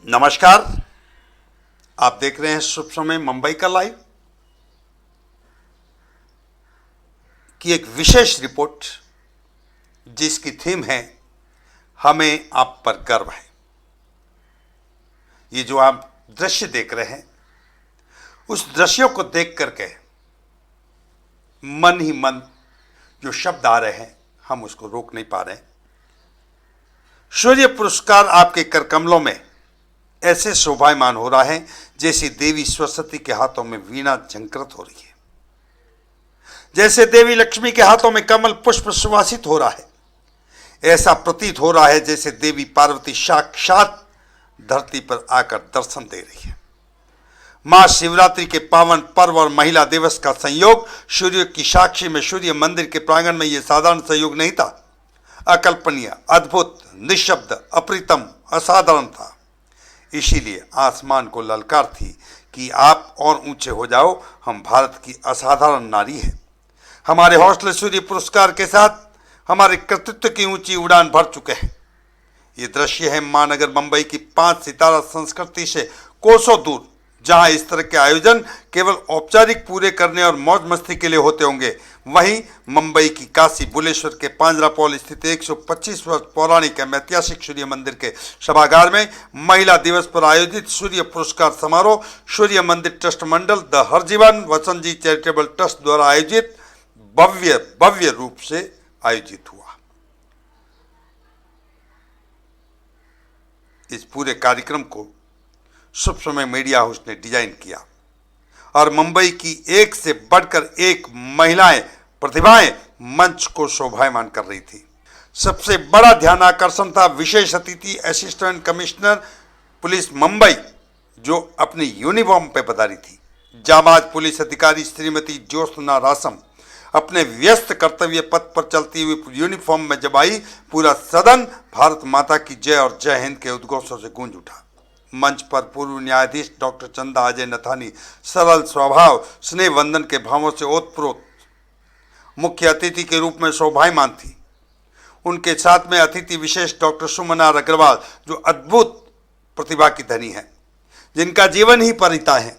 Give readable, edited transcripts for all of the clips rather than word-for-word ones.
नमस्कार। आप देख रहे हैं शुभ समय मुंबई का लाइव की एक विशेष रिपोर्ट जिसकी थीम है हमें आप पर गर्व है। ये जो आप दृश्य देख रहे हैं उस दृश्यों को देख करके मन ही मन जो शब्द आ रहे हैं हम उसको रोक नहीं पा रहे हैं। शौर्य पुरस्कार आपके करकमलों में ऐसे शोभायमान हो रहा है जैसे देवी सरस्वती के हाथों में वीणा झंकृत हो रही है, जैसे देवी लक्ष्मी के हाथों में कमल पुष्प सुवासित हो रहा है। ऐसा प्रतीत हो रहा है जैसे देवी पार्वती साक्षात धरती पर आकर दर्शन दे रही है। महाशिवरात्रि के पावन पर्व और महिला दिवस का संयोग सूर्य की साक्षी में सूर्य मंदिर के प्रांगण में यह साधारण संयोग नहीं था, अकल्पनीय, अद्भुत, निःशब्द, अप्रितम, असाधारण था। इसीलिए आसमान को ललकार थी कि आप और ऊंचे हो जाओ, हम भारत की असाधारण नारी हैं। हमारे हौसले सूर्य पुरस्कार के साथ हमारे कृतित्व की ऊंची उड़ान भर चुके हैं। ये दृश्य है महानगर मुंबई की 5 सितारा संस्कृति से कोसों दूर, जहां इस तरह के आयोजन केवल औपचारिक पूरे करने और मौज मस्ती के लिए होते होंगे। वहीं मुंबई की काशी बुलेश्वर के पांजरापोल स्थित 125 वर्ष पौराणिक ऐतिहासिक सूर्य मंदिर के सभागार में महिला दिवस पर आयोजित सूर्य पुरस्कार समारोह सूर्य मंदिर ट्रस्ट मंडल the Harjivan Vasant ji charitable trust द्वारा आयोजित भव्य रूप से आयोजित हुआ। इस पूरे कार्यक्रम को शुभ समय मीडिया हाउस ने डिजाइन किया और मुंबई की एक से बढ़कर एक महिलाएं प्रतिभाएं मंच को शोभायमान कर रही थी। सबसे बड़ा ध्यान आकर्षण था विशेष अतिथि असिस्टेंट कमिश्नर पुलिस मुंबई जो अपनी यूनिफॉर्म पे पधारी थी। जाबाज पुलिस अधिकारी श्रीमती ज्योत्सना रासम अपने व्यस्त कर्तव्य पथ पर चलती हुई यूनिफॉर्म में जब आई, पूरा सदन भारत माता की जय और जय हिंद के उद्घोषों से गूंज उठा। मंच पर पूर्व न्यायाधीश डॉक्टर चंदा अजय नथानी सरल स्वभाव स्नेह वंदन के भावों से ओतप्रोत मुख्य अतिथि के रूप में शोभायमान थी। उनके साथ में अतिथि विशेष डॉक्टर सुमना अग्रवाल जो अद्भुत प्रतिभा की धनी है, जिनका जीवन ही परिता है,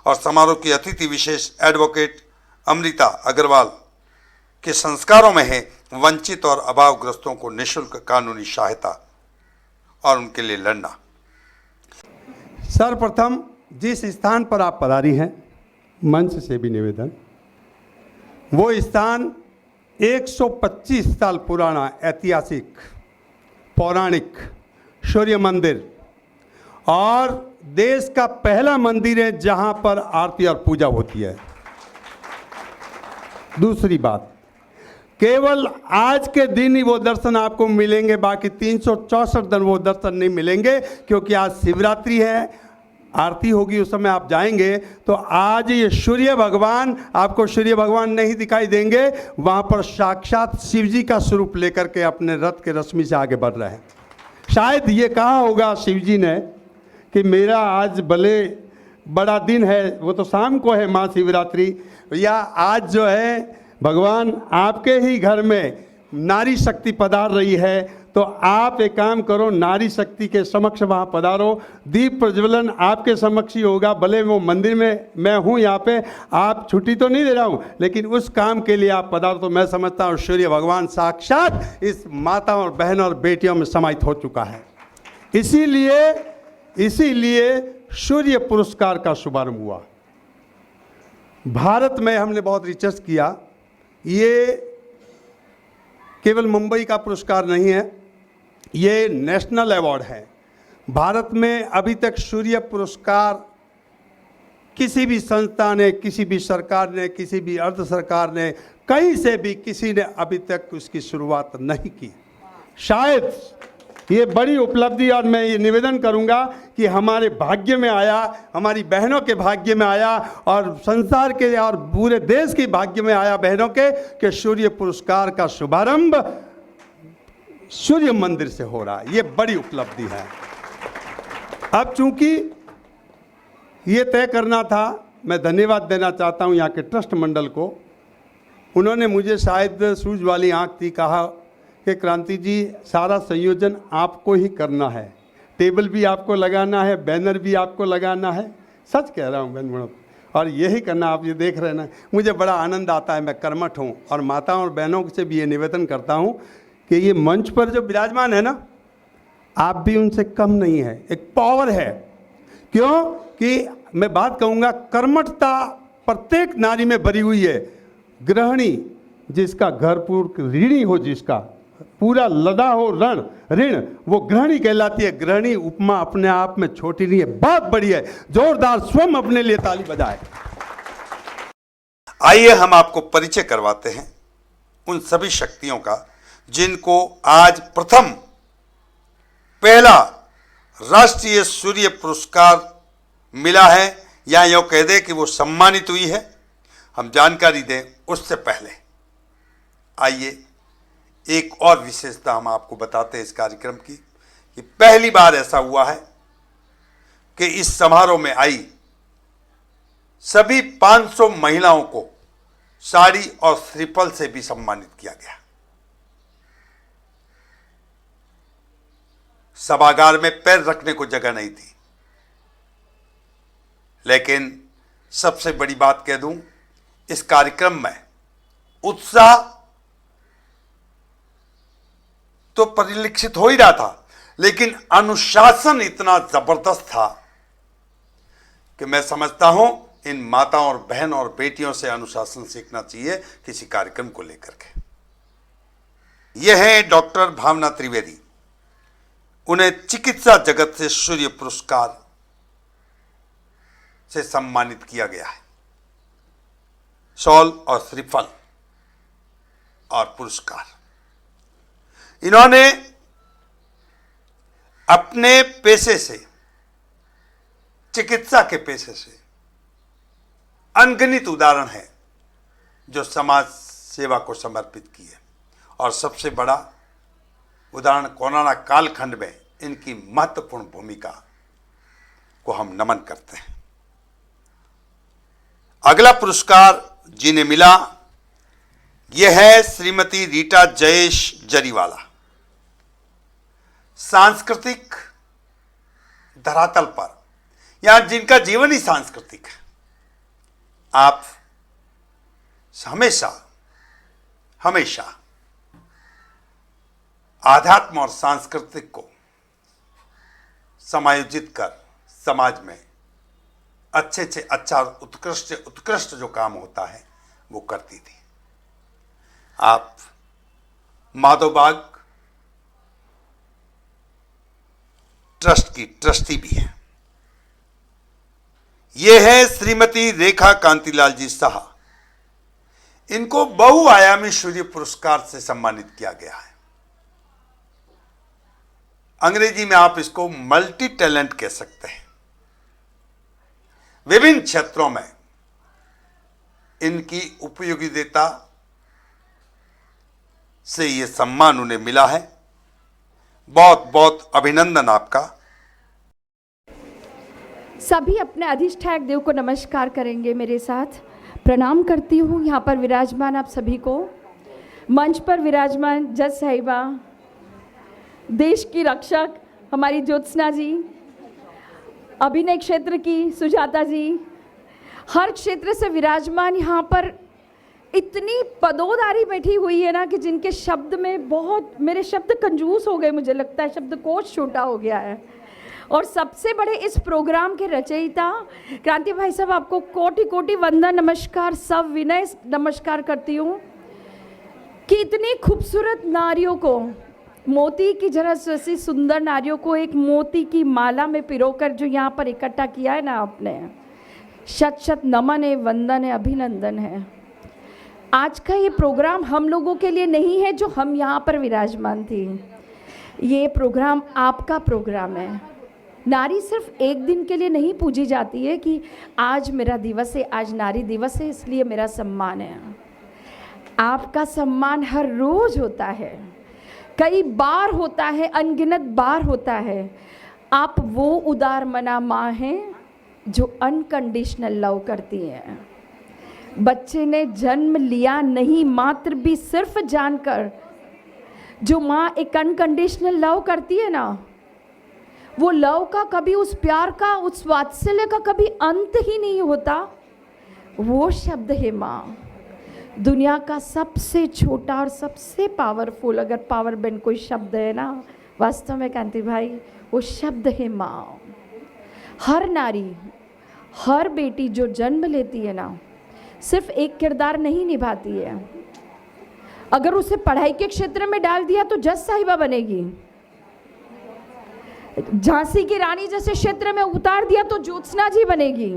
और समारोह की अतिथि विशेष एडवोकेट अमृता अग्रवाल के संस्कारों में है वंचित और अभावग्रस्तों को निःशुल्क कानूनी सहायता और उनके लिए लड़ना। सर्वप्रथम जिस स्थान पर आप पधारी हैं, मंच से भी निवेदन, वो स्थान 125 साल पुराना ऐतिहासिक पौराणिक सूर्य मंदिर और देश का पहला मंदिर है जहां पर आरती और पूजा होती है। दूसरी बात, केवल आज के दिन ही वो दर्शन आपको मिलेंगे, बाकी 364 दिन वो दर्शन नहीं मिलेंगे, क्योंकि आज शिवरात्रि है, आरती होगी, उस समय आप जाएंगे तो आज ये सूर्य भगवान आपको सूर्य भगवान नहीं दिखाई देंगे, वहाँ पर साक्षात शिव जी का स्वरूप लेकर के अपने रथ के रश्मि से आगे बढ़ रहे हैं। शायद ये कहा होगा शिव जी ने कि मेरा आज भले बड़ा दिन है, वो तो शाम को है महाशिवरात्रि, या आज जो है भगवान आपके ही घर में नारी शक्ति पधार रही है, तो आप एक काम करो, नारी शक्ति के समक्ष वहाँ पधारो, दीप प्रज्वलन आपके समक्ष ही होगा। भले वो मंदिर में मैं हूँ, यहाँ पे आप छुट्टी तो नहीं दे रहा हूँ, लेकिन उस काम के लिए आप पधारो। तो मैं समझता हूँ सूर्य भगवान साक्षात इस माता और बहनों और बेटियों में समाहित हो चुका है। इसीलिए सूर्य पुरस्कार का शुभारंभ हुआ। भारत में हमने बहुत रिसर्च किया, ये केवल मुंबई का पुरस्कार नहीं है, ये नेशनल अवार्ड है। भारत में अभी तक सूर्य पुरस्कार किसी भी संस्था ने, किसी भी सरकार ने, किसी भी अर्ध सरकार ने, कहीं से भी किसी ने अभी तक उसकी शुरुआत नहीं की। शायद ये बड़ी उपलब्धि, और मैं ये निवेदन करूंगा कि हमारे भाग्य में आया, हमारी बहनों के भाग्य में आया और संसार के और पूरे देश के भाग्य में आया बहनों के सूर्य पुरस्कार का शुभारंभ सूर्य मंदिर से हो रहा है। ये बड़ी उपलब्धि है। अब चूंकि ये तय करना था, मैं धन्यवाद देना चाहता हूँ यहाँ के ट्रस्ट मंडल को। उन्होंने मुझे शायद सूझ वाली आँख थी, कहा कि क्रांति जी सारा संयोजन आपको ही करना है, टेबल भी आपको लगाना है, बैनर भी आपको लगाना है। सच कह रहा हूँ बहन बहनों, और यही करना। आप ये देख रहे हैं ना, मुझे बड़ा आनंद आता है। मैं कर्मठ हूँ और माताओं और बहनों से भी ये निवेदन करता हूँ कि ये मंच पर जो विराजमान है ना, आप भी उनसे कम नहीं है। एक पावर है। क्यों कि मैं बात कहूँगा, कर्मठता प्रत्येक नारी में भरी हुई है। गृहिणी जिसका घर पूर्ण ऋणी हो, जिसका पूरा लदा हो ऋण, वो गृहिणी कहलाती है। गृहिणी उपमा अपने आप में छोटी नहीं है, बहुत बड़ी है। जोरदार स्वयं अपने लिए ताली बजाए। आइए हम आपको परिचय करवाते हैं उन सभी शक्तियों का जिनको आज पहला राष्ट्रीय सूर्य पुरस्कार मिला है, या यूं कह दे कि वो सम्मानित हुई है। हम जानकारी दें उससे पहले आइए एक और विशेषता हम आपको बताते हैं इस कार्यक्रम की, कि पहली बार ऐसा हुआ है कि इस समारोह में आई सभी 500 महिलाओं को साड़ी और श्रीफल से भी सम्मानित किया गया। सभागार में पैर रखने को जगह नहीं थी, लेकिन सबसे बड़ी बात कह दूं, इस कार्यक्रम में उत्साह तो परिलक्षित हो ही रहा था, लेकिन अनुशासन इतना जबरदस्त था कि मैं समझता हूं इन माताओं और बहन और बेटियों से अनुशासन सीखना चाहिए किसी कार्यक्रम को लेकर के। यह है डॉक्टर भावना त्रिवेदी। उन्हें चिकित्सा जगत से सूर्य पुरस्कार से सम्मानित किया गया है। शॉल और श्रीफल और पुरस्कार इन्होंने अपने पेशे से, चिकित्सा के पेशे से अनगिनत उदाहरण है जो समाज सेवा को समर्पित किए, और सबसे बड़ा उदाहरण कोरोना कालखंड में इनकी महत्वपूर्ण भूमिका को हम नमन करते हैं। अगला पुरस्कार जिन्हें मिला यह है श्रीमती रीटा जयेश जरीवाला। सांस्कृतिक धरातल पर, यहां जिनका जीवन ही सांस्कृतिक है, आप हमेशा आध्यात्म और सांस्कृतिक को समायोजित कर समाज में अच्छे से अच्छा, उत्कृष्ट से उत्कृष्ट जो काम होता है वो करती थी। आप माधोबाग ट्रस्ट की ट्रस्टी भी हैं। ये है श्रीमती रेखा कांतिलाल जी साहा। इनको बहुआयामी सूर्य पुरस्कार से सम्मानित किया गया है। अंग्रेजी में आप इसको मल्टी टैलेंट कह सकते हैं। विभिन्न क्षेत्रों में इनकी उपयोगिता से यह सम्मान उन्हें मिला है। बहुत बहुत अभिनंदन आपका। सभी अपने अधिष्ठायक देव को नमस्कार करेंगे। मेरे साथ प्रणाम करती हूँ। यहाँ पर विराजमान आप सभी को, मंच पर विराजमान जज साहिबा, देश की रक्षक हमारी ज्योत्सना जी, अभिनय क्षेत्र की सुजाता जी, हर क्षेत्र से विराजमान यहाँ पर इतनी पदोदारी बैठी हुई है ना कि जिनके शब्द में बहुत, मेरे शब्द कंजूस हो गए, मुझे लगता है शब्दकोश छोटा हो गया है। और सबसे बड़े इस प्रोग्राम के रचयिता क्रांति भाई साहब, आपको कोटि कोटि वंदन, नमस्कार, सब विनय नमस्कार करती हूँ कि इतनी खूबसूरत नारियों को, मोती की जरा जैसी सुंदर नारियों को एक मोती की माला में पिरोकर जो यहाँ पर इकट्ठा किया है ना आपने, शत शत नमन है, वंदन है, अभिनंदन है। आज का ये प्रोग्राम हम लोगों के लिए नहीं है जो हम यहाँ पर विराजमान थी। ये प्रोग्राम आपका प्रोग्राम है। नारी सिर्फ एक दिन के लिए नहीं पूजी जाती है कि आज मेरा दिवस है, आज नारी दिवस है इसलिए मेरा सम्मान है। आपका सम्मान हर रोज होता है, कई बार होता है, अनगिनत बार होता है। आप वो उदार मना माँ हैं जो अनकंडीशनल लव करती हैं। बच्चे ने जन्म लिया नहीं मात्र भी सिर्फ जानकर, जो माँ एक अनकंडीशनल लव करती है ना, वो लव का कभी, उस प्यार का, उस वात्सल्य का कभी अंत ही नहीं होता। वो शब्द है माँ। दुनिया का सबसे छोटा और सबसे पावरफुल, अगर पावर बैंड कोई शब्द है ना वास्तव में कांति भाई, वो शब्द है माँ। हर नारी, हर बेटी जो जन्म लेती है ना, सिर्फ एक किरदार नहीं निभाती है। अगर उसे पढ़ाई के क्षेत्र में डाल दिया तो जज साहिबा बनेगी, झांसी की रानी जैसे क्षेत्र में उतार दिया तो ज्योत्सना जी बनेगी।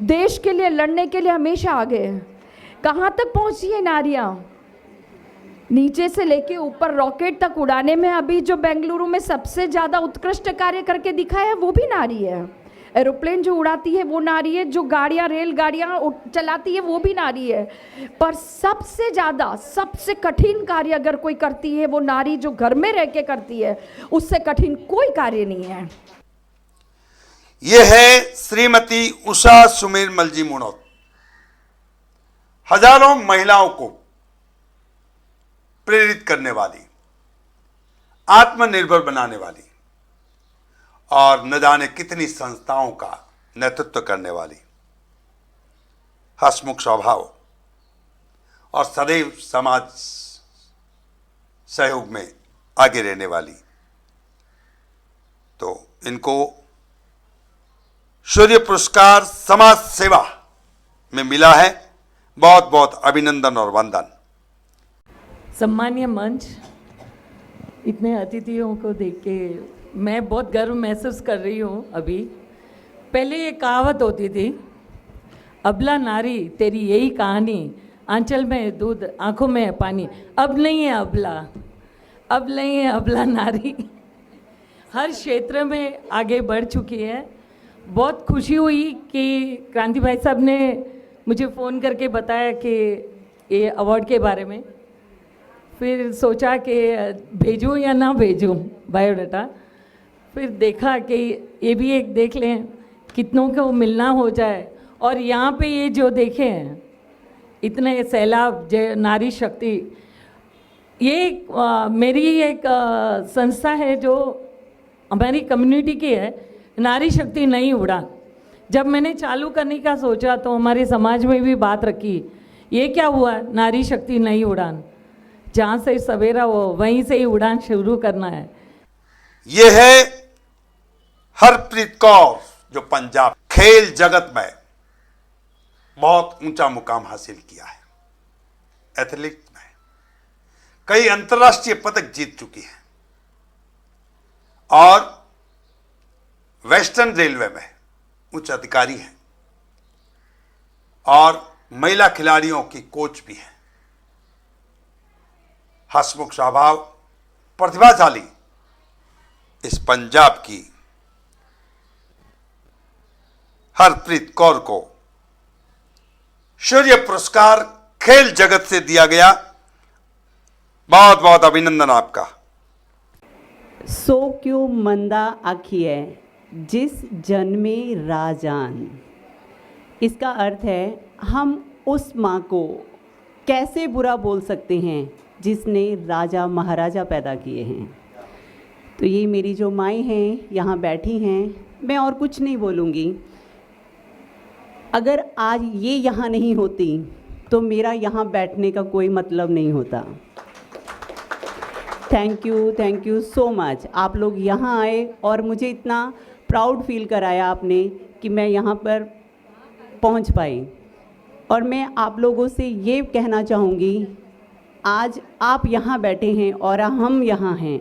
देश के लिए लड़ने के लिए हमेशा आगे। कहाँ तक पहुंची है नारियां? नीचे से लेके ऊपर रॉकेट तक उड़ाने में अभी जो बेंगलुरु में सबसे ज़्यादा उत्कृष्ट कार्य करके दिखाया है वो भी नारी है। एरोप्लेन जो उड़ाती है वो नारी है, जो गाड़ियाँ, रेलगाड़ियाँ चलाती है वो भी नारी है। पर सबसे ज़्यादा, सबसे कठिन कार्य अगर कोई करती है वो नारी जो घर में रह के करती है, उससे कठिन कोई कार्य नहीं है। ये है श्रीमती उषा सुमेर मलजी मुणौत, हजारों महिलाओं को प्रेरित करने वाली, आत्मनिर्भर बनाने वाली और न जाने कितनी संस्थाओं का नेतृत्व करने वाली, हंसमुख स्वभाव और सदैव समाज सहयोग में आगे रहने वाली। तो इनको शौर्य पुरस्कार समाज सेवा में मिला है। बहुत बहुत अभिनंदन और वंदन। सम्मानीय मंच, इतने अतिथियों को देख के मैं बहुत गर्व महसूस कर रही हूँ। अभी पहले ये कहावत होती थी, अबला नारी तेरी यही कहानी, आंचल में दूध आंखों में है पानी। अब नहीं है अबला, अब नहीं है अबला नारी, हर क्षेत्र में आगे बढ़ चुकी है। बहुत खुशी हुई कि क्रांति भाई साहब ने मुझे फ़ोन करके बताया कि ये अवार्ड के बारे में। फिर सोचा कि भेजूँ या ना भेजूँ बायोडाटा। फिर देखा कि ये भी एक देख लें, कितनों को मिलना हो जाए। और यहाँ पे ये जो देखे हैं इतने सैलाब, जय नारी शक्ति, ये मेरी एक संस्था है जो हमारी कम्युनिटी की है, नारी शक्ति नई उड़ान। जब मैंने चालू करने का सोचा तो हमारे समाज में भी बात रखी, ये क्या हुआ नारी शक्ति नई उड़ान, जहाँ से सवेरा हो वहीं से ही उड़ान शुरू करना है। ये है हरप्रीत कौर जो पंजाब खेल जगत में बहुत ऊंचा मुकाम हासिल किया है। एथलीट में कई अंतर्राष्ट्रीय पदक जीत चुकी है और वेस्टर्न रेलवे में उच्च अधिकारी है और महिला खिलाड़ियों की कोच भी है। हंसमुख स्वभाव, प्रतिभाशाली इस पंजाब की हरप्रीत कौर को शौर्य पुरस्कार खेल जगत से दिया गया। बहुत बहुत अभिनंदन आपका। सो क्यों मंदा आखिए जिस जन्मे राजान। इसका अर्थ है हम उस माँ को कैसे बुरा बोल सकते हैं जिसने राजा महाराजा पैदा किए हैं। तो ये मेरी जो माएँ हैं यहाँ बैठी हैं, मैं और कुछ नहीं बोलूँगी। अगर आज ये यहाँ नहीं होती तो मेरा यहाँ बैठने का कोई मतलब नहीं होता। Thank you so much. आप लोग यहाँ आए और मुझे इतना प्राउड फील कराया आपने कि मैं यहाँ पर पहुँच पाई। और मैं आप लोगों से ये कहना चाहूँगी, आज आप यहाँ बैठे हैं और हम यहाँ हैं।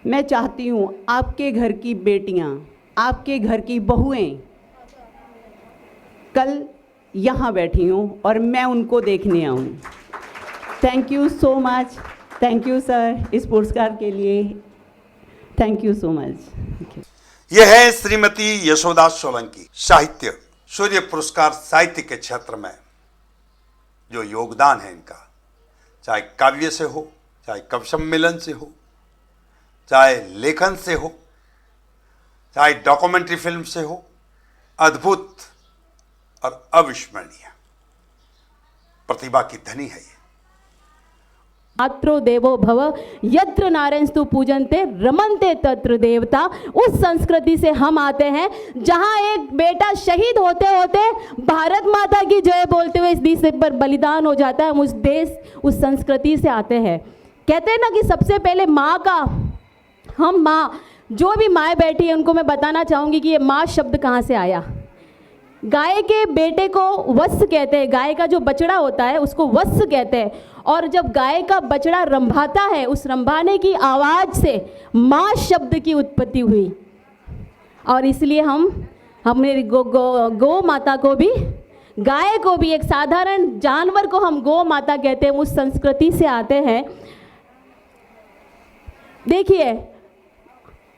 मैं चाहती हूँ आपके घर की बेटियाँ, आपके घर की बहुएं कल यहाँ बैठी हूँ और मैं उनको देखने आऊँ। Thank you so much. Thank you sir इस पुरस्कार के लिए। Thank you so much. यह है श्रीमती यशोदा सोलंकी। साहित्य शौर्य पुरस्कार साहित्य के क्षेत्र में जो योगदान है इनका, चाहे काव्य से हो, चाहे कवि सम्मेलन से हो, चाहे लेखन से हो, चाहे डॉक्यूमेंट्री फिल्म से हो, अद्भुत और अविस्मरणीय प्रतिभा की धनी है ये। मात्रो देवो भव, यत्र नारायणस्तु पूजन्ते रमन्ते तत्र देवता। उस संस्कृति से हम आते हैं जहां एक बेटा शहीद होते होते भारत माता की जय बोलते हुए इस देश पर बलिदान हो जाता है। हम उस देश, उस संस्कृति से आते हैं। कहते हैं ना कि सबसे पहले माँ का, हम माँ, जो भी माएँ बैठी हैं उनको मैं बताना चाहूँगी कि ये माँ शब्द कहाँ से आया। गाय के बेटे को वत्स कहते हैं, गाय का जो बछड़ा होता है उसको वत्स कहते हैं। और जब गाय का बछड़ा रंभाता है, उस रंभाने की आवाज़ से माँ शब्द की उत्पत्ति हुई। और इसलिए हमने गौ माता को भी, गाय को भी, एक साधारण जानवर को हम गौ माता कहते हैं, उस संस्कृति से आते हैं। देखिए,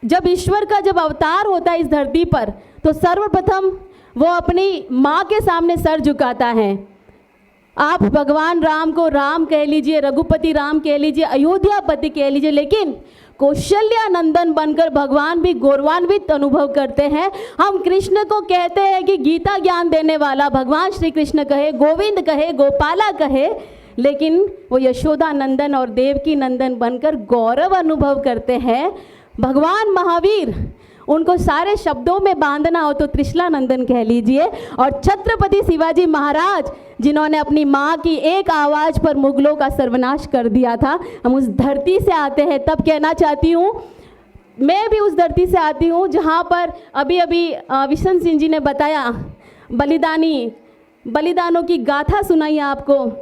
जब ईश्वर का जब अवतार होता है इस धरती पर, तो सर्वप्रथम वो अपनी माँ के सामने सर झुकाता है। आप भगवान राम को राम कह लीजिए, रघुपति राम कह लीजिए, अयोध्यापति कह लीजिए, लेकिन कौशल्या नंदन बनकर भगवान भी गौरवान्वित अनुभव करते हैं। हम कृष्ण को कहते हैं कि गीता ज्ञान देने वाला, भगवान श्री कृष्ण कहे, गोविंद कहे, गोपाला कहे, लेकिन वो यशोदा नंदन और देवकी नंदन बनकर गौरव अनुभव करते हैं। भगवान महावीर, उनको सारे शब्दों में बांधना हो तो त्रिशला नंदन कह लीजिए। और छत्रपति शिवाजी महाराज, जिन्होंने अपनी माँ की एक आवाज़ पर मुगलों का सर्वनाश कर दिया था, हम उस धरती से आते हैं। तब कहना चाहती हूँ, मैं भी उस धरती से आती हूँ जहाँ पर अभी विशन सिंह जी ने बताया, बलिदानों की गाथा सुनाई आपको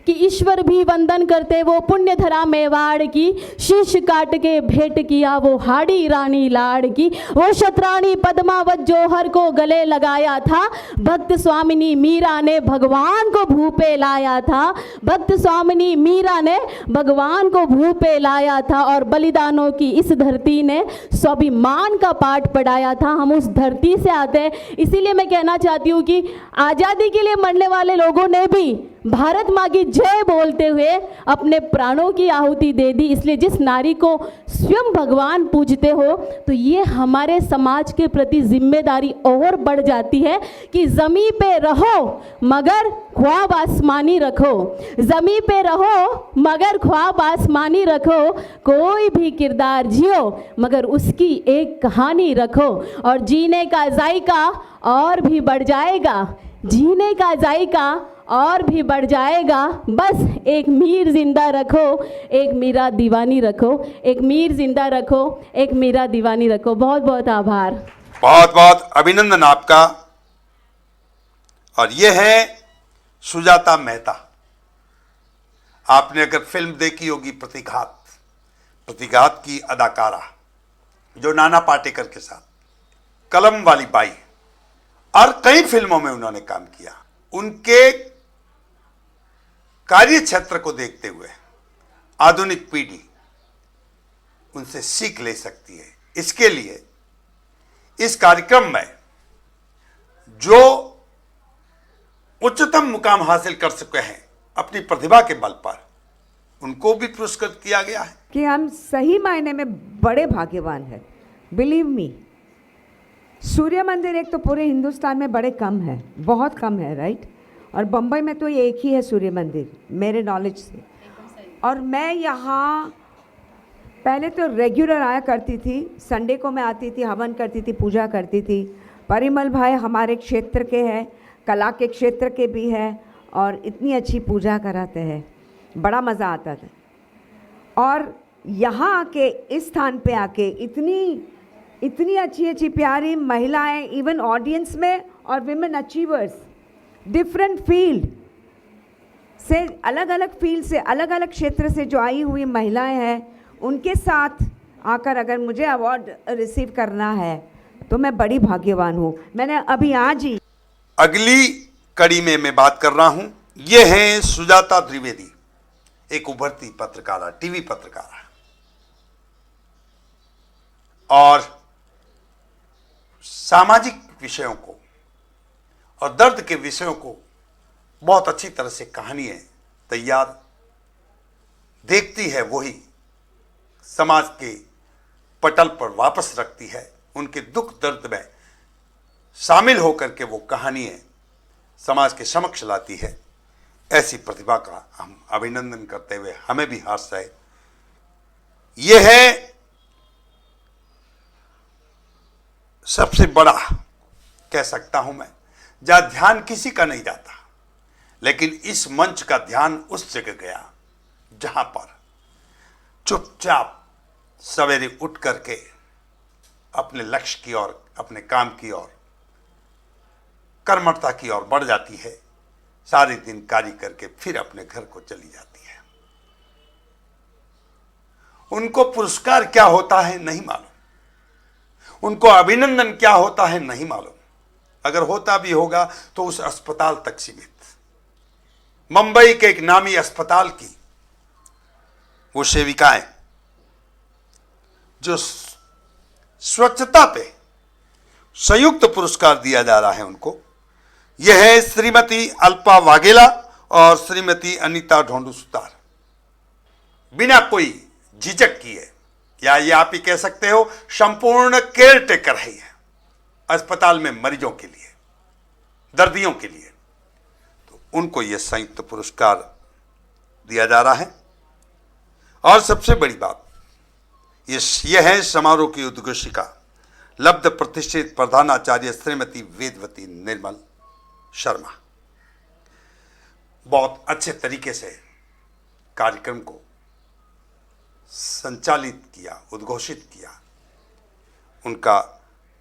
कि ईश्वर भी वंदन करते वो पुण्य धरा मेवाड़ की, शीश काट के भेंट किया वो हाड़ी रानी लाड़ की। वो शतरानी पद्मावत जौहर को गले लगाया था, भक्त स्वामिनी मीरा ने भगवान को भू पे लाया था। भक्त स्वामिनी मीरा ने भगवान को भू पे लाया था। और बलिदानों की इस धरती ने स्वाभिमान का पाठ पढ़ाया था। हम उस धरती से आते हैं। इसीलिए मैं कहना चाहती हूँ कि आज़ादी के लिए मरने वाले लोगों ने भी भारत माँ की जय बोलते हुए अपने प्राणों की आहुति दे दी। इसलिए जिस नारी को स्वयं भगवान पूजते हो, तो ये हमारे समाज के प्रति जिम्मेदारी और बढ़ जाती है कि ज़मीं पे रहो मगर ख्वाब आसमानी रखो, ज़मीं पे रहो मगर ख्वाब आसमानी रखो, कोई भी किरदार जियो मगर उसकी एक कहानी रखो। और जीने का जायका और भी बढ़ जाएगा, जीने का जायका और भी बढ़ जाएगा। बस एक मीर जिंदा रखो, एक मीरा दीवानी रखो, एक मीर जिंदा रखो, एक मीरा दीवानी रखो। बहुत बहुत आभार, बहुत बहुत अभिनंदन आपका। और ये है सुजाता मेहता। आपने अगर फिल्म देखी होगी प्रतिघात की अदाकारा, जो नाना पाटेकर के साथ, कलम वाली बाई, और कई फिल्मों में उन्होंने काम किया। उनके कार्य क्षेत्र को देखते हुए आधुनिक पीढ़ी उनसे सीख ले सकती है। इसके लिए इस कार्यक्रम में जो उच्चतम मुकाम हासिल कर चुके हैं अपनी प्रतिभा के बल पर, उनको भी पुरस्कृत किया गया है। कि हम सही मायने में बड़े भाग्यवान हैं। बिलीव मी, सूर्य मंदिर एक तो पूरे हिंदुस्तान में बड़े कम है, बहुत कम है, राइट। और बम्बई में तो ये एक ही है सूर्य मंदिर मेरे नॉलेज से। और मैं यहाँ पहले तो रेगुलर आया करती थी, संडे को मैं आती थी, हवन करती थी, पूजा करती थी। परिमल भाई हमारे क्षेत्र के हैं, कला के क्षेत्र के भी हैं, और इतनी अच्छी पूजा कराते हैं, बड़ा मज़ा आता था। और यहाँ आके, इस स्थान पे आके इतनी अच्छी प्यारी महिलाएं, इवन ऑडियंस में, और विमेन अचीवर्स, डिफरेंट फील्ड से, अलग अलग फील्ड से, अलग अलग क्षेत्र से जो आई हुई महिलाएं हैं, उनके साथ आकर अगर मुझे अवार्ड रिसीव करना है तो मैं बड़ी भाग्यवान हूँ। मैंने अभी आज ही अगली कड़ी में मैं बात कर रहा हूं। ये हैं सुजाता द्विवेदी, एक उभरती पत्रकारा, टीवी पत्रकारा, और सामाजिक विषयों को और दर्द के विषयों को बहुत अच्छी तरह से कहानियां तैयार देखती है, वही समाज के पटल पर वापस रखती है। उनके दुख दर्द में शामिल होकर के वो कहानियां समाज के समक्ष लाती है। ऐसी प्रतिभा का हम अभिनंदन करते हुए हमें भी हर्ष है। यह है सबसे बड़ा, कह सकता हूं मैं, जहां ध्यान किसी का नहीं जाता, लेकिन इस मंच का ध्यान उस जगह गया जहां पर चुपचाप सवेरे उठ करके अपने लक्ष्य की ओर, अपने काम की ओर, कर्मठता की ओर बढ़ जाती है। सारे दिन कार्य करके फिर अपने घर को चली जाती है। उनको पुरस्कार क्या होता है नहीं मालूम, उनको अभिनंदन क्या होता है नहीं मालूम। अगर होता भी होगा तो उस अस्पताल तक सीमित। मुंबई के एक नामी अस्पताल की वो सेविकाएं जो स्वच्छता पे संयुक्त पुरस्कार दिया जा रहा है, उनको यह है श्रीमती अल्पा वाघेला और श्रीमती अनीता ढोंडू सुतार। बिना कोई झिझक किए, या ये आप ही कह सकते हो संपूर्ण केयर टेकर है ये अस्पताल में मरीजों के लिए, दर्दियों के लिए, तो उनको यह संयुक्त पुरस्कार दिया जा रहा है। और सबसे बड़ी बात यह है समारोह की उद्घोषिका लब्ध प्रतिष्ठित प्रधानाचार्य श्रीमती वेदवती निर्मल शर्मा। बहुत अच्छे तरीके से कार्यक्रम को संचालित किया, उद्घोषित किया। उनका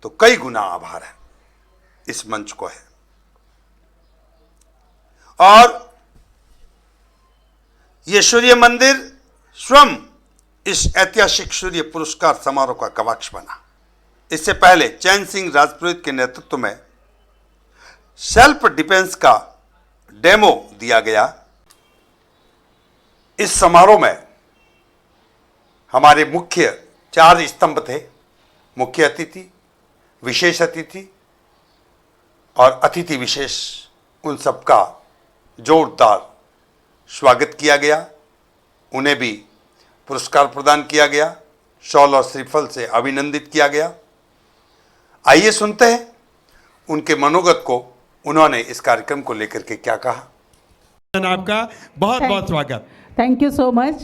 तो कई गुना आभार है, इस मंच को है। और यह सूर्य मंदिर स्वयं इस ऐतिहासिक सूर्य पुरस्कार समारोह का गवाक्ष बना। इससे पहले चैन सिंह राजपुरोहित के नेतृत्व में सेल्फ डिफेंस का डेमो दिया गया। इस समारोह में हमारे मुख्य 4 स्तंभ थे, मुख्य अतिथि, विशेष अतिथि और अतिथि विशेष। उन सबका जोरदार स्वागत किया गया, उन्हें भी पुरस्कार प्रदान किया गया, शॉल और श्रीफल से अभिनंदित किया गया। आइए सुनते हैं उनके मनोगत को, उन्होंने इस कार्यक्रम को लेकर के क्या कहा। आपका बहुत बहुत स्वागत। Thank you so much.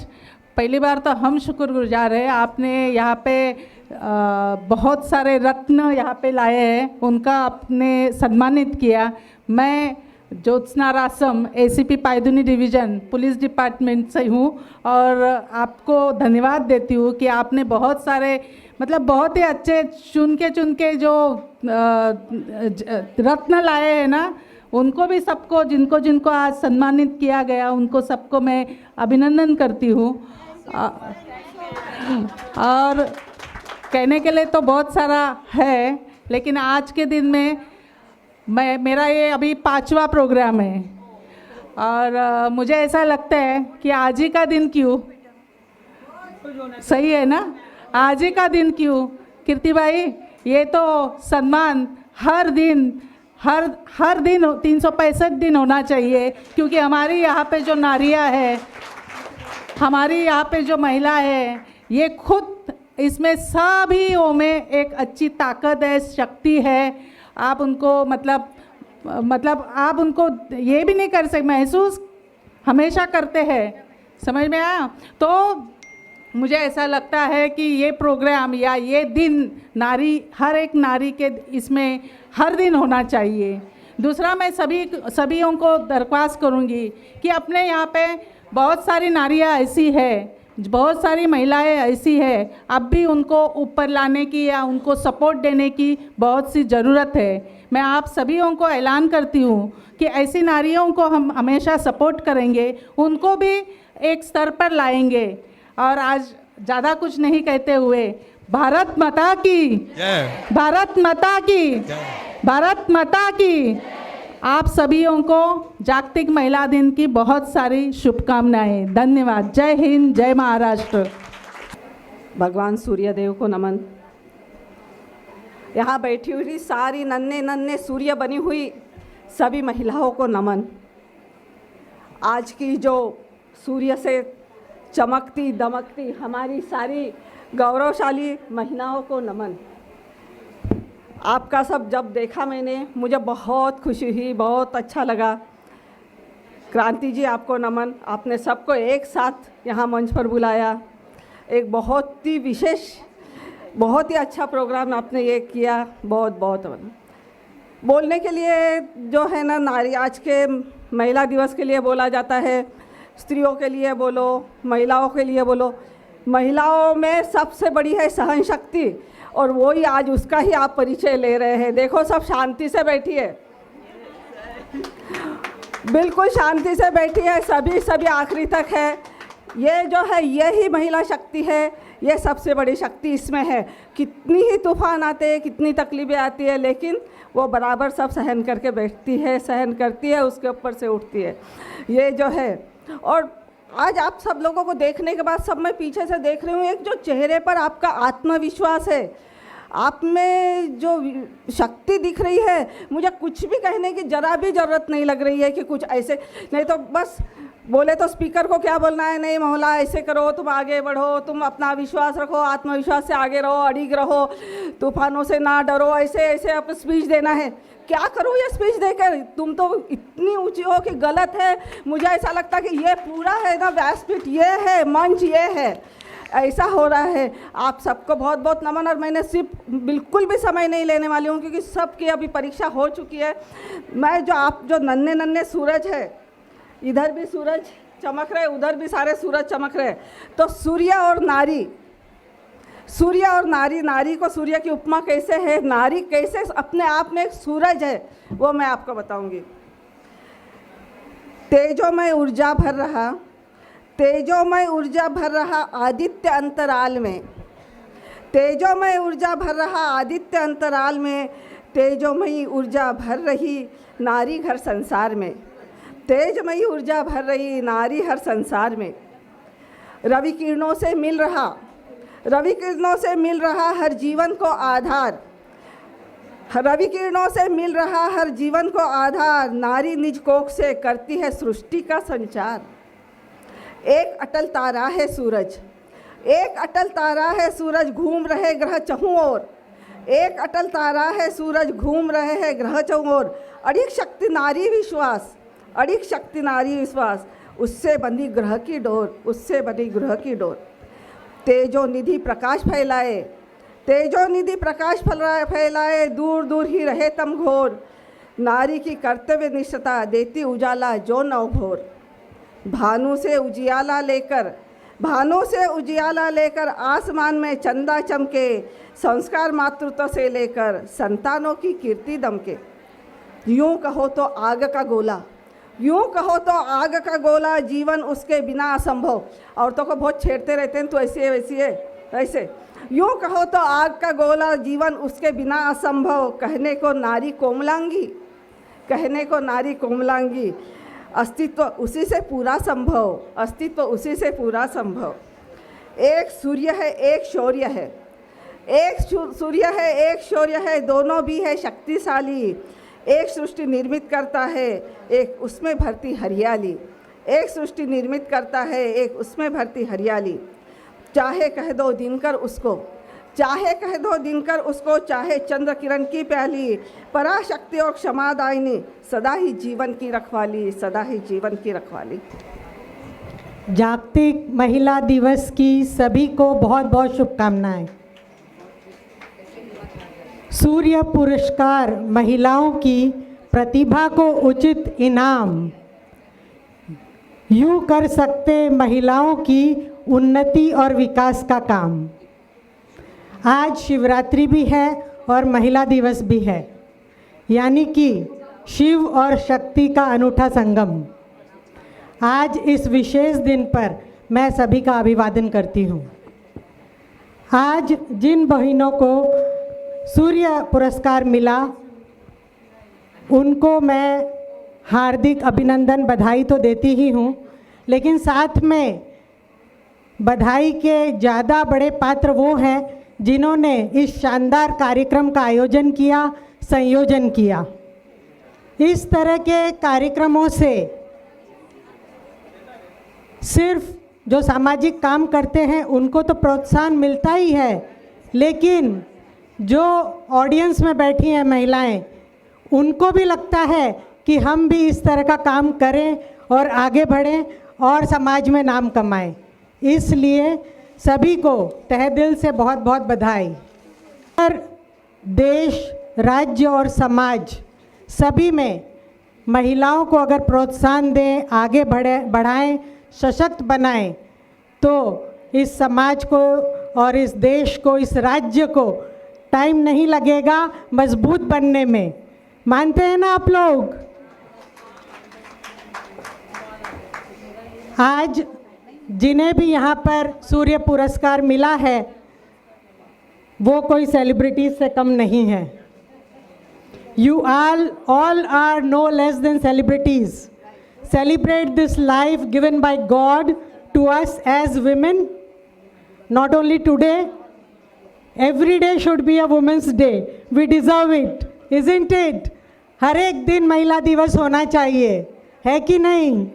पहली बार तो हम शुक्रगुजार हैं, आपने यहाँ पे बहुत सारे रत्न यहाँ पे लाए हैं, उनका आपने सम्मानित किया। मैं Jyotsna Rasam ACP Pydhonie division police department से हूँ और आपको धन्यवाद देती हूँ कि आपने बहुत सारे मतलब बहुत ही अच्छे चुन के जो रत्न लाए हैं ना, उनको भी सबको जिनको जिनको आज सम्मानित किया गया उनको सबको मैं अभिनंदन करती हूँ। और कहने के लिए तो बहुत सारा है, लेकिन आज के दिन में मेरा ये अभी 5वां प्रोग्राम है और मुझे ऐसा लगता है कि आज ही का दिन क्यों, सही है ना, आज ही का दिन क्यों कीर्ति भाई, ये तो सम्मान हर दिन 365 दिन होना चाहिए, क्योंकि हमारी यहाँ पे जो नारियाँ है, हमारी यहाँ पे जो महिला है, ये खुद इसमें सभी में एक अच्छी ताकत है, शक्ति है। आप उनको मतलब आप उनको ये भी नहीं कर सकते, महसूस हमेशा करते हैं, समझ में आया। तो मुझे ऐसा लगता है कि ये प्रोग्राम या ये दिन हर एक नारी के इसमें हर दिन होना चाहिए। दूसरा, मैं सभीयों को दरख्वास्त करूँगी कि अपने यहाँ पे बहुत सारी नारियाँ ऐसी है, बहुत सारी महिलाएं ऐसी है, अब भी उनको ऊपर लाने की या उनको सपोर्ट देने की बहुत सी ज़रूरत है। मैं आप सभीयों को ऐलान करती हूँ कि ऐसी नारियों को हम हमेशा सपोर्ट करेंगे, उनको भी एक स्तर पर लाएंगे। और आज ज़्यादा कुछ नहीं कहते हुए, भारत माता की, भारत माता की, भारत माता की। आप सभीयों को जागतिक महिला दिन की बहुत सारी शुभकामनाएं। धन्यवाद। जय हिंद, जय महाराष्ट्र। भगवान सूर्यदेव को नमन। यहाँ बैठी हुई सारी नन्हे नन्हे सूर्य बनी हुई सभी महिलाओं को नमन। आज की जो सूर्य से चमकती दमकती हमारी सारी गौरवशाली महिलाओं को नमन। आपका सब जब देखा मैंने, मुझे बहुत खुशी हुई, बहुत अच्छा लगा। क्रांति जी आपको नमन, आपने सबको एक साथ यहाँ मंच पर बुलाया। एक बहुत ही विशेष, बहुत ही अच्छा प्रोग्राम आपने ये किया, बहुत बहुत बोलने के लिए जो है ना, नारी आज के महिला दिवस के लिए बोला जाता है, स्त्रियों के लिए बोलो, महिलाओं के लिए बोलो। महिलाओं में सबसे बड़ी है सहन शक्ति, और वो ही आज उसका ही आप परिचय ले रहे हैं। देखो सब शांति से बैठी है, बिल्कुल शांति से बैठी है, सभी आखिरी तक है। ये जो है यही महिला शक्ति है, ये सबसे बड़ी शक्ति इसमें है। कितनी ही तूफान आते हैं, कितनी तकलीफ़ें आती है, लेकिन वो बराबर सब सहन करके बैठती है, सहन करती है, उसके ऊपर से उठती है। ये जो है, और आज आप सब लोगों को देखने के बाद सब मैं पीछे से देख रही हूँ, एक जो चेहरे पर आपका आत्मविश्वास है, आप में जो शक्ति दिख रही है, मुझे कुछ भी कहने की ज़रा भी ज़रूरत नहीं लग रही है कि कुछ ऐसे नहीं तो बस बोले तो स्पीकर को क्या बोलना है, नहीं मोहल्ला ऐसे करो, तुम आगे बढ़ो, तुम अपना विश्वास रखो, आत्मविश्वास से आगे रहो, अड़िग रहो, तूफानों से ना डरो, ऐसे ऐसे अपना स्पीच देना है। क्या करूँ ये स्पीच देकर, तुम तो इतनी ऊंची हो कि गलत है। मुझे ऐसा लगता है कि ये पूरा है ना व्यासपीठ, ये है मंच, ये है, ऐसा हो रहा है। आप सबको बहुत बहुत नमन। और मैंने सिर्फ बिल्कुल भी समय नहीं लेने वाली हूँ, क्योंकि सबकी अभी परीक्षा हो चुकी है। मैं जो आप जो नन्हे नन्हे सूरज है, इधर भी सूरज चमक रहे, उधर भी सारे सूरज चमक रहे, तो सूर्य और नारी, सूर्य और नारी, नारी को सूर्य की उपमा कैसे है, नारी कैसे अपने आप में एक सूरज है, वो मैं आपको बताऊंगी। तेजोमय ऊर्जा भर रहा, तेजोमय ऊर्जा भर रहा आदित्य अंतराल में, तेजोमय ऊर्जा भर रहा आदित्य अंतराल में, तेजोमयी ऊर्जा भर रही नारी घर संसार में, तेजमयी ऊर्जा भर रही नारी हर संसार में। रवि किरणों से मिल रहा, रवि किरणों से मिल रहा हर जीवन को आधार, रवि किरणों से मिल रहा हर जीवन को आधार, नारी निज कोख से करती है सृष्टि का संचार। एक अटल तारा है सूरज, एक अटल तारा है सूरज, घूम रहे ग्रह चहुं ओर, एक अटल तारा है सूरज, घूम रहे हैं ग्रह चहुं ओर। अड़िग शक्ति नारी विश्वास, अड़िग शक्ति नारी विश्वास, उससे बंधी ग्रह की डोर, उससे बंधी ग्रह की डोर। तेजो निधि प्रकाश फैलाए, तेजो निधि प्रकाश फैलाए, दूर दूर ही रहे तम घोर, नारी की कर्तव्य निष्ठता देती उजाला जो नवभोर। भानु से उजियाला लेकर, भानु से उजियाला लेकर आसमान में चंदा चमके, संस्कार मातृत्व से लेकर संतानों की कीर्ति दमके। यूं कहो तो आग का गोला, यूं कहो तो आग का गोला, जीवन उसके बिना असंभव। औरतों को बहुत छेड़ते रहते हैं, तो ऐसी है वैसी है ऐसे। यूं कहो तो आग का गोला, जीवन उसके बिना असंभव, कहने को नारी कोमलांगी, कहने को नारी कोमलांगी, अस्तित्व उसी से पूरा संभव, अस्तित्व उसी से पूरा संभव। एक सूर्य है एक शौर्य है, एक सूर्य है एक शौर्य है, दोनों भी है शक्तिशाली। एक सृष्टि निर्मित करता है, एक उसमें भरती हरियाली, एक सृष्टि निर्मित करता है, एक उसमें भरती हरियाली। चाहे कह दो दिनकर उसको, चाहे कह दो दिनकर उसको, चाहे चंद्र किरण की प्याली, पराशक्ति और क्षमादायिनी, सदा ही जीवन की रखवाली, सदा ही जीवन की रखवाली। जागतिक महिला दिवस की सभी को बहुत बहुत शुभकामनाएं। सूर्य पुरस्कार महिलाओं की प्रतिभा को उचित इनाम, यूँ कर सकते महिलाओं की उन्नति और विकास का काम। आज शिवरात्रि भी है और महिला दिवस भी है, यानी कि शिव और शक्ति का अनूठा संगम। आज इस विशेष दिन पर मैं सभी का अभिवादन करती हूँ। आज जिन बहनों को सूर्य पुरस्कार मिला, उनको मैं हार्दिक अभिनंदन बधाई तो देती ही हूँ, लेकिन साथ में बधाई के ज़्यादा बड़े पात्र वो हैं जिन्होंने इस शानदार कार्यक्रम का आयोजन किया, संयोजन किया। इस तरह के कार्यक्रमों से सिर्फ जो सामाजिक काम करते हैं उनको तो प्रोत्साहन मिलता ही है, लेकिन जो ऑडियंस में बैठी हैं महिलाएं, उनको भी लगता है कि हम भी इस तरह का काम करें और आगे बढ़ें और समाज में नाम कमाएं। इसलिए सभी को तहे दिल से बहुत बहुत बधाई। और देश, राज्य और समाज सभी में महिलाओं को अगर प्रोत्साहन दें, आगे बढ़ाएं, सशक्त बनाएं, तो इस समाज को और इस देश को, इस राज्य को टाइम नहीं लगेगा मजबूत बनने में। मानते हैं ना आप लोग? आज जिन्हें भी यहाँ पर सूर्य पुरस्कार मिला है वो कोई सेलिब्रिटीज से कम नहीं है। You all are no less than celebrities. Celebrate this life given by God to us as women. Not only today, every day should be a Women's Day. We deserve it, isn't it? हर एक दिन महिला दिवस होना चाहिए, है कि नहीं?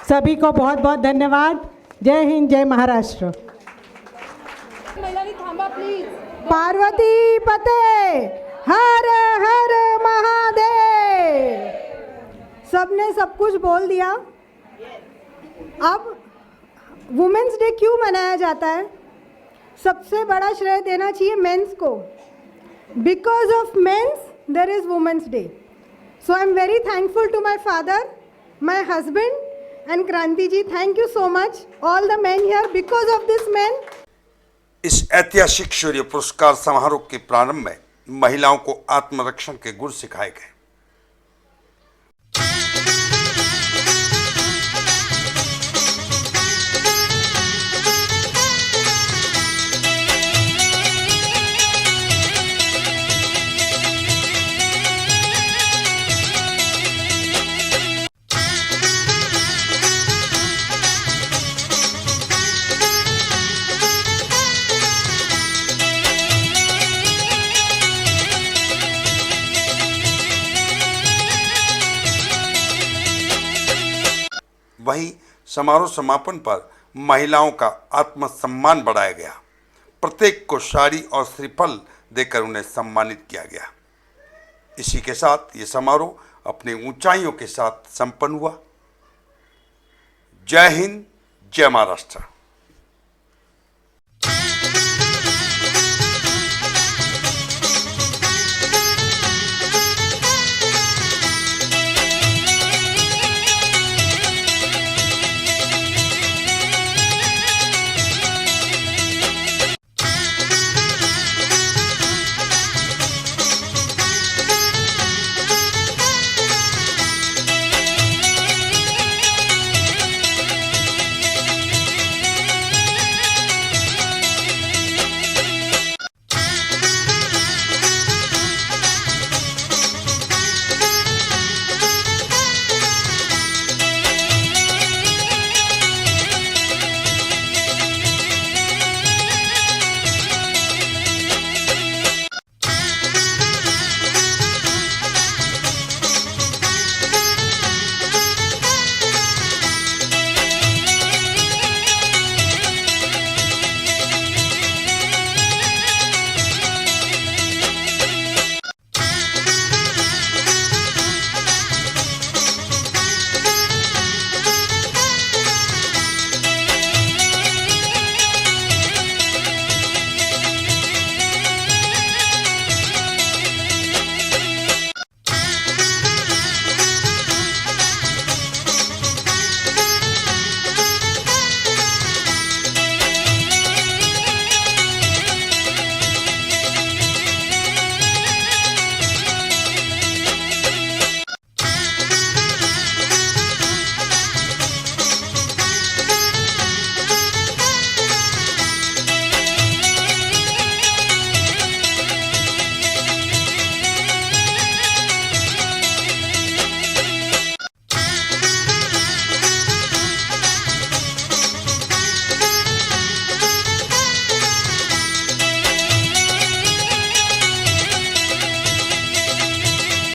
सभी को बहुत बहुत धन्यवाद। जय हिंद, जय महाराष्ट्र। पार्वती पते हर हर महादेव। सबने सब कुछ बोल दिया। अब वुमेन्स डे क्यों मनाया जाता है? सबसे बड़ा श्रेय देना चाहिए मेंस को। Because of men's there is women's day. So I am very thankful to my father, my husband and Kranti ji. Thank you so much all the men here. Because of this men इस ऐतिहासिक शौर्य पुरस्कार समारोह के प्रारंभ में महिलाओं को आत्मरक्षण के गुर सिखाए गए। वहीं समारोह समापन पर महिलाओं का आत्मसम्मान बढ़ाया गया। प्रत्येक को साड़ी और श्रीफल देकर उन्हें सम्मानित किया गया। इसी के साथ ये समारोह अपनी ऊंचाइयों के साथ संपन्न हुआ। जय हिंद, जय महाराष्ट्र।